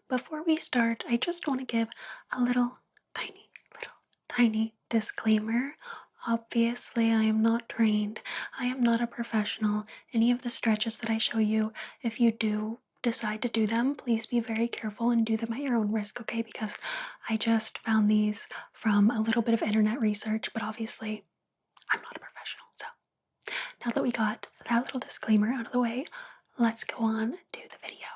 before we start, I just want to give a tiny disclaimer. Obviously, I am not trained. I am not a professional. Any of the stretches that I show you, if you do decide to do them, please be very careful and do them at your own risk, okay? Because I just found these from a little bit of internet research, but obviously, I'm not a professional. So now that we got that little disclaimer out of the way, let's go on to the video.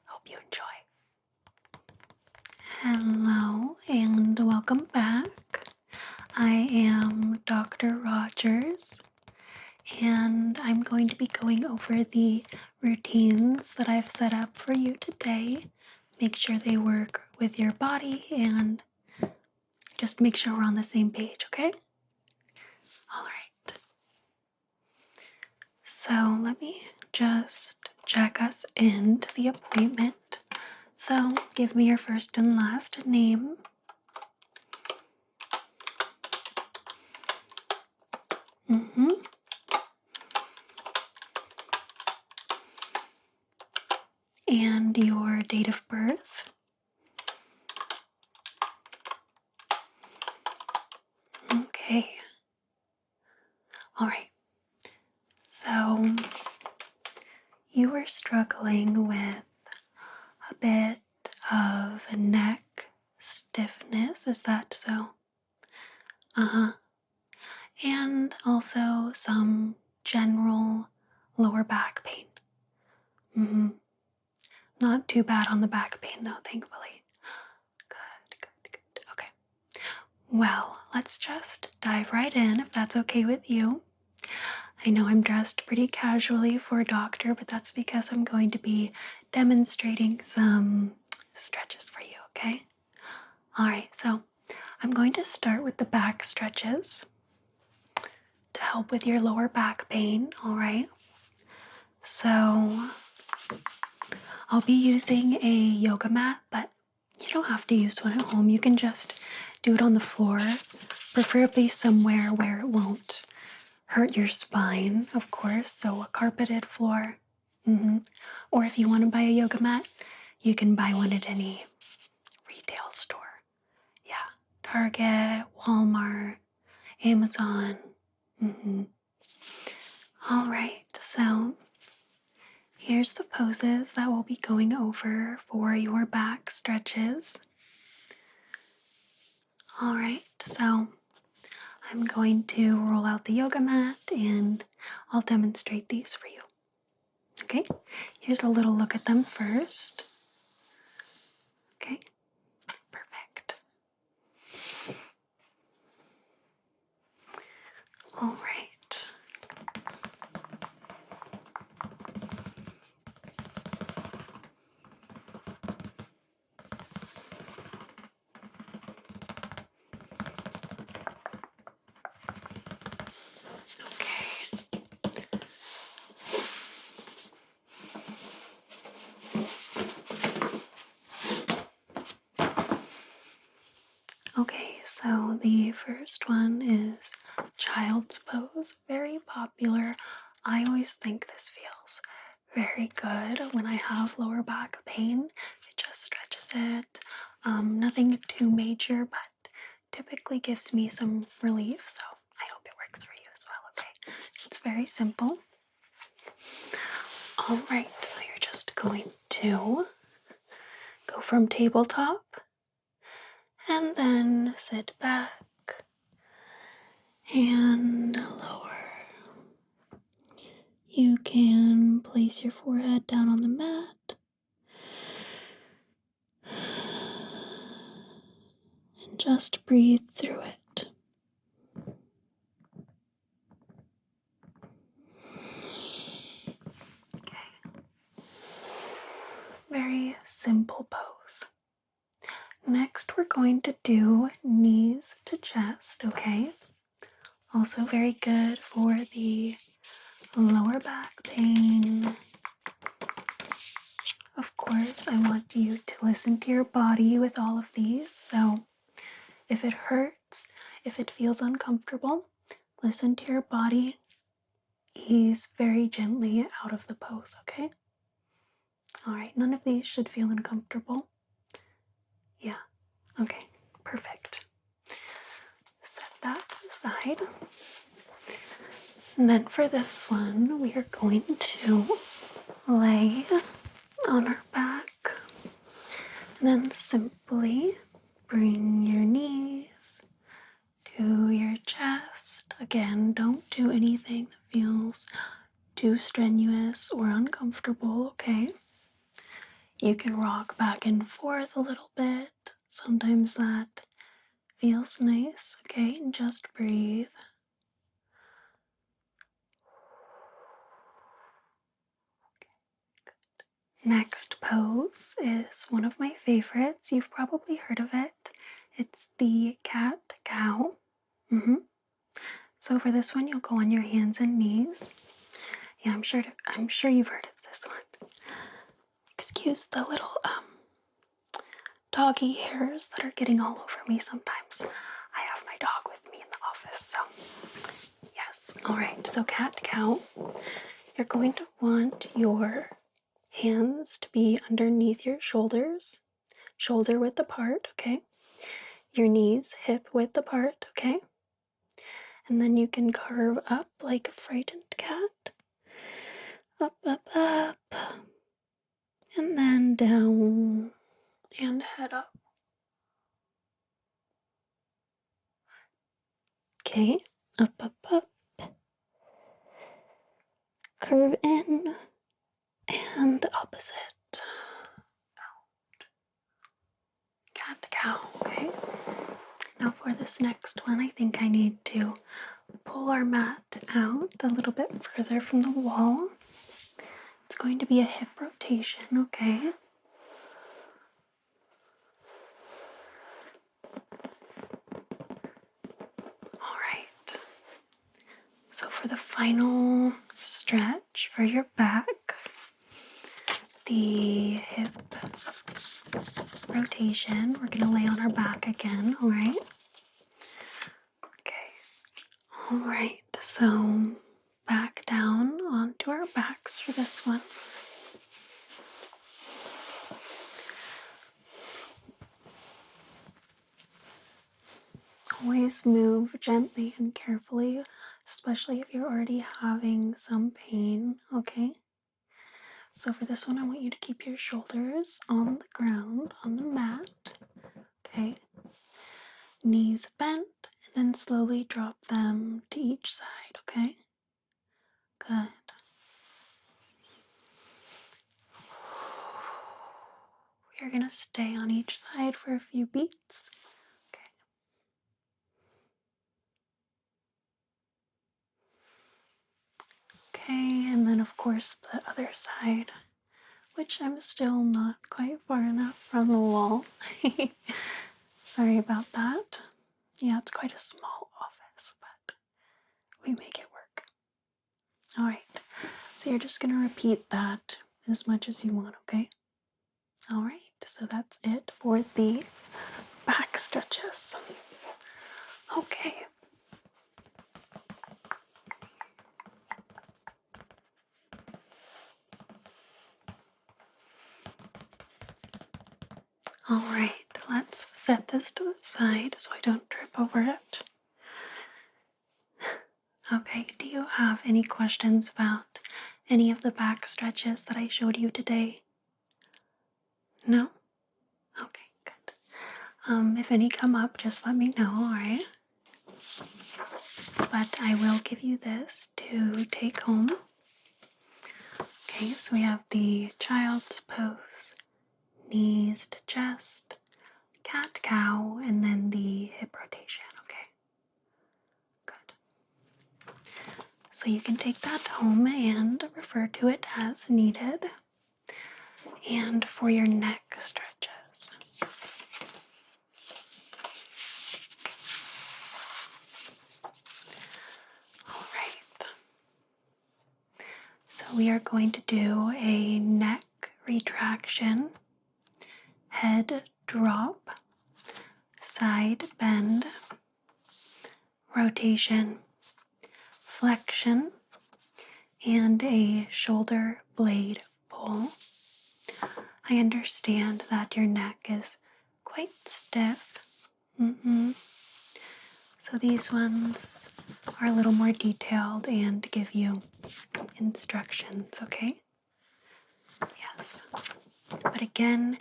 Hope you enjoy. Hello and welcome back. I am Dr. Rogers, and I'm going to be going over the routines that I've set up for you today. Make sure they work with your body and just make sure we're on the same page, okay? All right. So let me just check us into the appointment. So give me your first and last name. And your date of birth. Okay. All right. So you were struggling with a bit of neck stiffness, is that so? And also some general lower back pain. Not too bad on the back pain though, thankfully. Good. Okay. Well, let's just dive right in if that's okay with you. I know I'm dressed pretty casually for a doctor, but that's because I'm going to be demonstrating some stretches for you, okay? All right, so I'm going to start with the back stretches to help with your lower back pain, all right? So I'll be using a yoga mat, but you don't have to use one at home. You can just do it on the floor, preferably somewhere where it won't hurt your spine, of course, so a carpeted floor. Or if you want to buy a yoga mat, you can buy one at any retail store. Yeah, Target, Walmart, Amazon. All right, so here's the poses that we'll be going over for your back stretches. All right, so I'm going to roll out the yoga mat and I'll demonstrate these for you. Okay, here's a little look at them first. Okay, perfect. All right. Okay, so the first one is child's pose, very popular. I always think this feels very good when I have lower back pain. It just stretches it. Nothing too major, but typically gives me some relief, so I hope it works for you as well, okay? It's very simple. All right, so you're just going to go from tabletop and then sit back and lower. You can place your forehead down on the mat and just breathe through it. Okay. Very simple pose. Next, we're going to do knees to chest, okay? Also very good for the lower back pain. Of course, I want you to listen to your body with all of these, so if it hurts, if it feels uncomfortable, listen to your body. Ease very gently out of the pose, okay? All right, none of these should feel uncomfortable. Yeah, okay, perfect. Set that aside. And then for this one, we are going to lay on our back and then simply bring your knees to your chest. Again, don't do anything that feels too strenuous or uncomfortable, okay? You can rock back and forth a little bit. Sometimes that feels nice, okay? And just breathe. Next pose is one of my favorites. You've probably heard of it. It's the cat cow. So for this one, you'll go on your hands and knees. Yeah, I'm sure you've heard of this one. Excuse the little doggy hairs that are getting all over me sometimes. I have my dog with me in the office, so yes. All right, so cat cow. You're going to want your hands to be underneath your shoulders, shoulder width apart, okay? Your knees hip width apart, okay? And then you can curve up like a frightened cat. Up, up, up. And then down and head up. Okay, up, up, up. Curve in and opposite. Out. Cat cow, okay? Now for this next one, I think I need to pull our mat out a little bit further from the wall. It's going to be a hip rotation, okay? All right. So for the final stretch for your back, the hip rotation, we're going to lay on our back again, all right? Okay. All right. So back down onto our backs for this one. Always move gently and carefully, especially if you're already having some pain, okay? So for this one, I want you to keep your shoulders on the ground, on the mat, okay? Knees bent, and then slowly drop them to each side, okay? Good. You're gonna stay on each side for a few beats. Okay. Okay, and then of course the other side, which I'm still not quite far enough from the wall. Sorry about that. Yeah, it's quite a small office, but we make it work. All right, so you're just gonna repeat that as much as you want, okay? All right, so that's it for the back stretches. Okay. All right, let's set this to the side so I don't trip over it. Okay, do you have any questions about any of the back stretches that I showed you today? No? Okay, good. If any come up, just let me know, alright? But I will give you this to take home. Okay, so we have the child's pose, knees to chest, cat cow, and then the hip rotation, okay? Good. So you can take that home and refer to it as needed. And for your neck stretches, all right. So we are going to do a neck retraction, head drop, side bend, rotation, flexion, and a shoulder blade pull. I understand that your neck is quite stiff. So these ones are a little more detailed and give you instructions, okay? Yes. But again,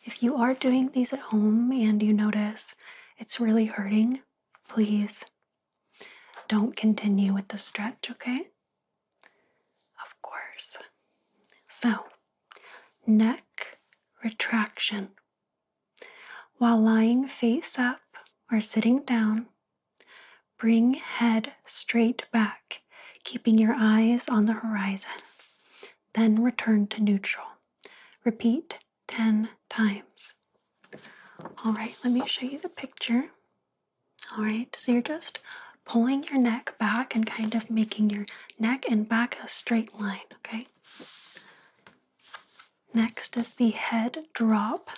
if you are doing these at home and you notice it's really hurting, please don't continue with the stretch, okay? Of course. So, neck retraction. While lying face up or sitting down, bring head straight back, keeping your eyes on the horizon. Then return to neutral. Repeat 10 times. All right, let me show you the picture. All right, so you're just pulling your neck back and kind of making your neck and back a straight line, okay? Next is the head drop.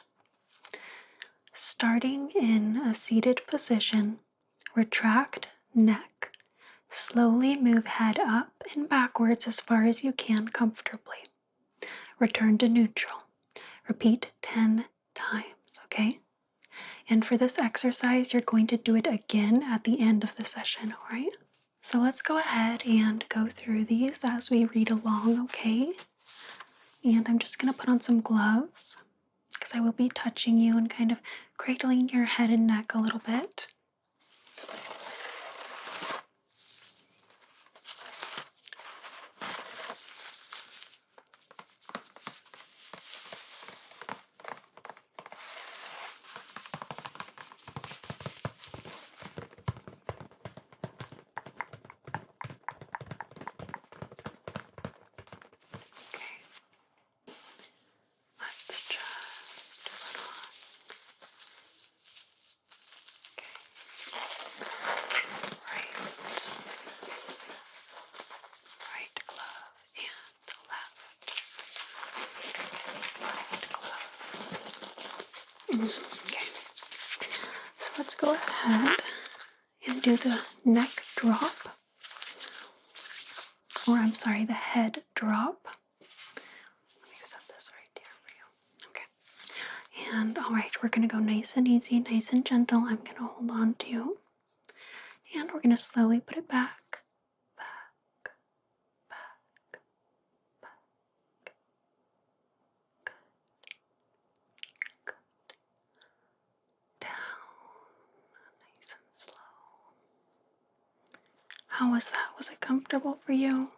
Starting in a seated position, retract neck. Slowly move head up and backwards as far as you can comfortably. Return to neutral. Repeat 10 times, okay? And for this exercise, you're going to do it again at the end of the session, all right? So let's go ahead and go through these as we read along, okay? And I'm just going to put on some gloves because I will be touching you and kind of cradling your head and neck a little bit. Let's just put on. Right glove and left glove. Okay, so let's go ahead and do the neck drop, or I'm sorry, the head drop. Let me set this right here for you. Okay, and all right, we're gonna go nice and easy, nice and gentle. I'm gonna hold on to you, and we're gonna slowly put it back, back, back, back. Good. Down, nice and slow. How was that? Was it comfortable for you?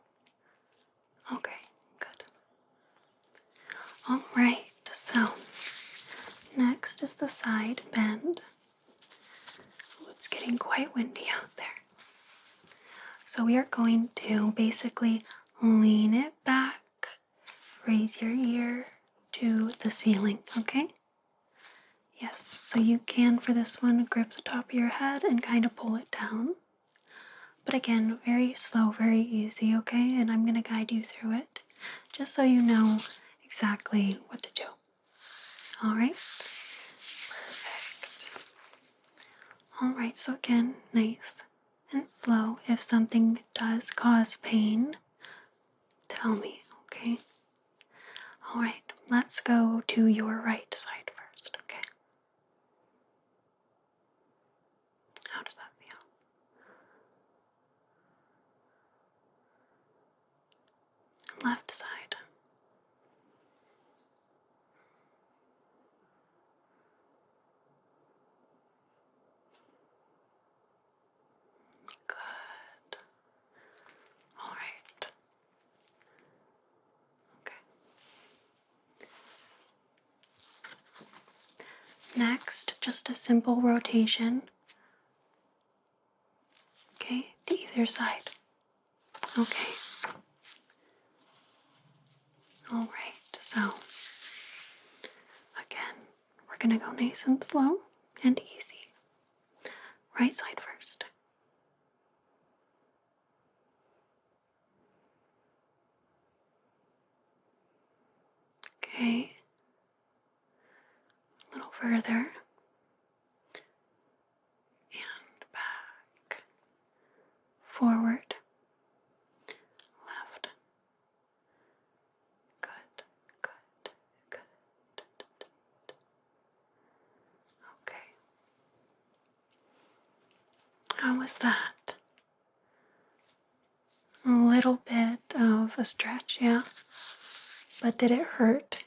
Okay, good. All right, so next is the side bend. Oh, it's getting quite windy out there. So we are going to basically lean it back, raise your ear to the ceiling, okay? Yes, so you can, for this one, grip the top of your head and kind of pull it down. But again, very slow, very easy, okay? And I'm going to guide you through it, just so you know exactly what to do. All right? Perfect. All right, so again, nice and slow. If something does cause pain, tell me, okay? All right, let's go to your right side first, okay? How does that feel? Left side. Good. All right. Okay. Next, just a simple rotation. Okay, to either side. Okay. All right, so again, we're gonna go nice and slow and easy. Right side first. Okay. A little further. And back. Forward. Left. Good, good, good. was that? A little bit of a stretch, yeah. But did it hurt?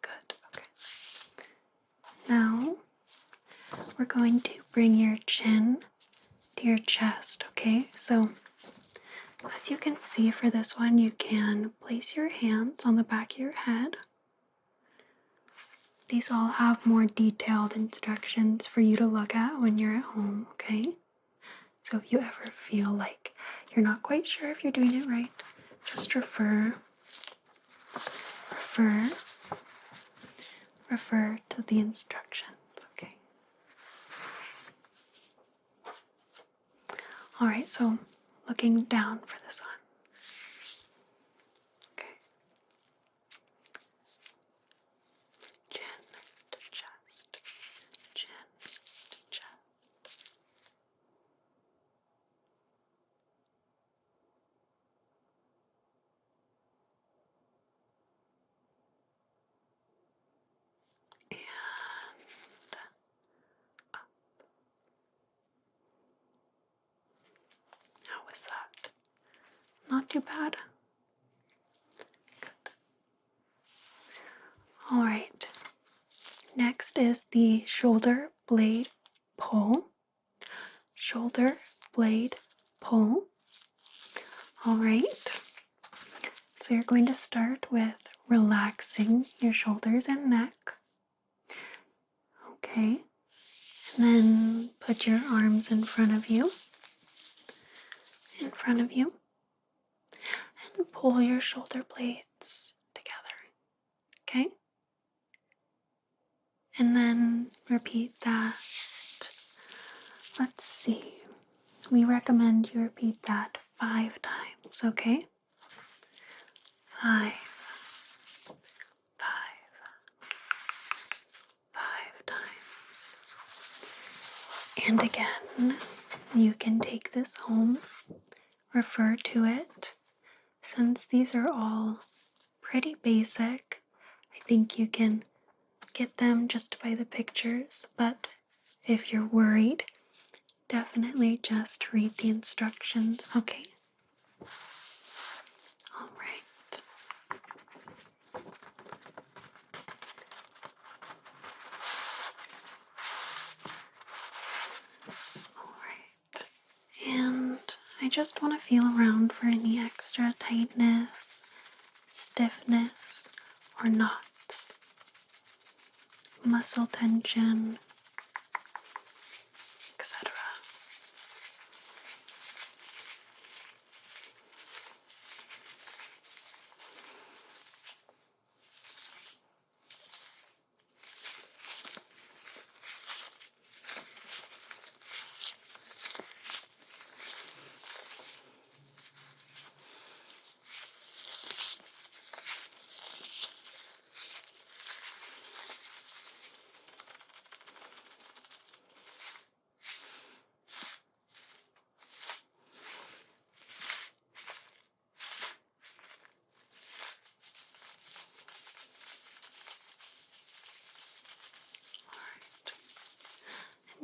Good, okay. Now, we're going to bring your chin to your chest, okay? So, as you can see for this one, you can place your hands on the back of your head. These all have more detailed instructions for you to look at when you're at home, okay? So if you ever feel like you're not quite sure if you're doing it right, just refer to the instructions, okay? Alright, so looking down for this one. Okay. Chin to chest, chin to chest. And how was that? Not too bad. Good. Alright. Next is the shoulder blade pull. Shoulder blade pull. Alright. So you're going to start with relaxing your shoulders and neck. Okay. And then put your arms in front of you. And pull your shoulder blades together. Okay? And then repeat that. Let's see. We recommend you repeat that 5 times, okay? 5, 5, 5 times. And again, you can take this home, refer to it. Since these are all pretty basic, I think you can get them just by the pictures, but if you're worried, definitely just read the instructions, okay? Alright. Alright. And I just want to feel around for any extra tightness, stiffness, or knots, muscle tension, etc.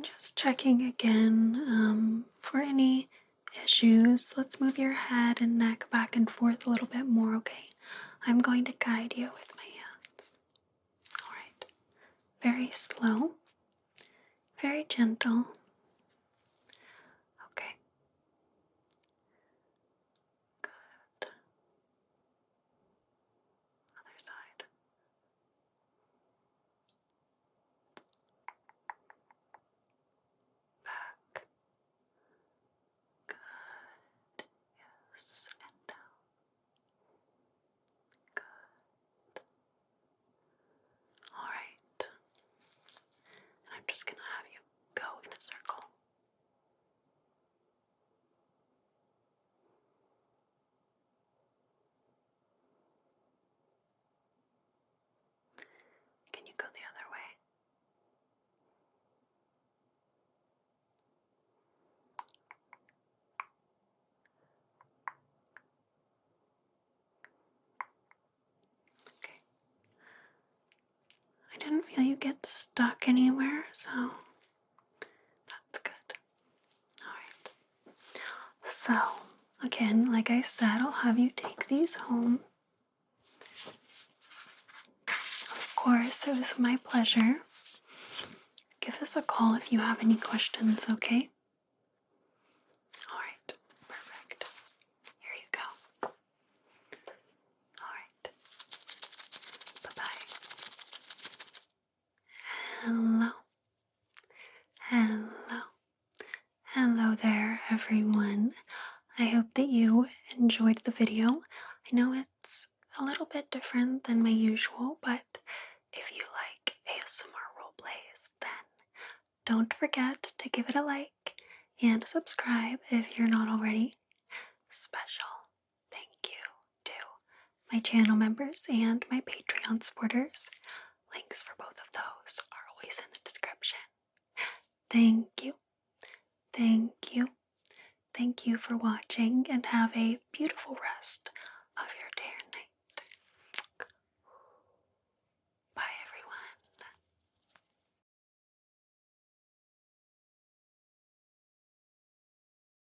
Just checking again for any issues. Let's move your head and neck back and forth a little bit more, okay? I'm going to guide you with my hands. Alright. Very slow, very gentle. Okay. Good. Other side. Back. Good. Yes. And down. Good. Alright. I'm just gonna have you go in a circle. Can you go the other way? Okay. I didn't feel you get stuck anywhere, so that's good. Alright. So, again, like I said, I'll have you take these home. Of course, it was my pleasure. Give us a call if you have any questions, okay? Alright, perfect. Here you go. Alright. Bye-bye. Hello. Hello. Hello there, everyone. I hope that you enjoyed the video. I know it's a little bit different than my usual, but if you like ASMR roleplays, then don't forget to give it a like and subscribe if you're not already. Special thank you to my channel members and my Patreon supporters. Links for both of those are always in the description. Thank you, thank you, thank you for watching, and have a beautiful rest of your